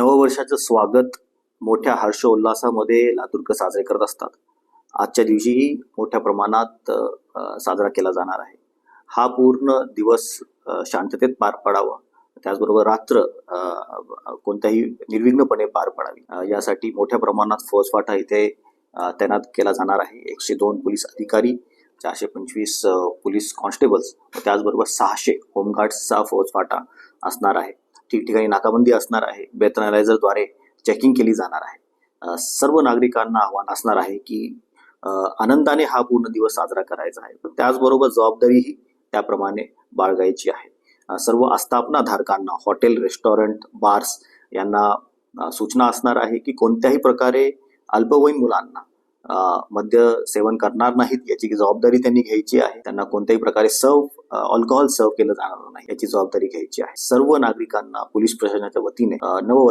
नववर्षाचं स्वागत मोठ्या हर्षोल्लासामध्ये लातूरकर साजरे करत असतात. आजच्या दिवशीही मोठ्या प्रमाणात साजरा केला जाणार आहे. हा पूर्ण दिवस शांततेत पार पडावा, त्याचबरोबर रात्र कोणत्याही निर्विघ्नपणे पार पडावी, यासाठी मोठ्या प्रमाणात फौजफाटा इथे तैनात केला जाणार आहे. 102 पोलीस अधिकारी, 425 पोलीस कॉन्स्टेबल्स, त्याचबरोबर 600 होमगार्ड्सचा फौजफाटा असणार आहे. ठिकठिकाणी नाकाबंदी असणार आहे. ब्रेथ अनालायझरद्वारे चेकिंग केली जाणार आहे. सर्व नागरिकांना आव्हान असणार आहे की आनंदाने हा पूर्ण दिवस साजरा करायचा आहे, पण त्याचबरोबर जबाबदारीही त्याप्रमाणे बाळगायची आहे. सर्व आस्थापनाधारकांना, हॉटेल, रेस्टॉरंट, बार्स यांना सूचना असणार आहे की कोणत्याही प्रकारे अल्पवयीन मुलांना मद्य सेवन करणार नाहीत याची जबाबदारी त्यांनी घ्यायची आहे. त्यांना कोणत्याही प्रकारे अल्कोहोल सर्व केलं जाणार नाही याची जबाबदारी घ्यायची आहे. सर्व नागरिकांना पोलीस प्रशासनाच्या वतीने नववर्ष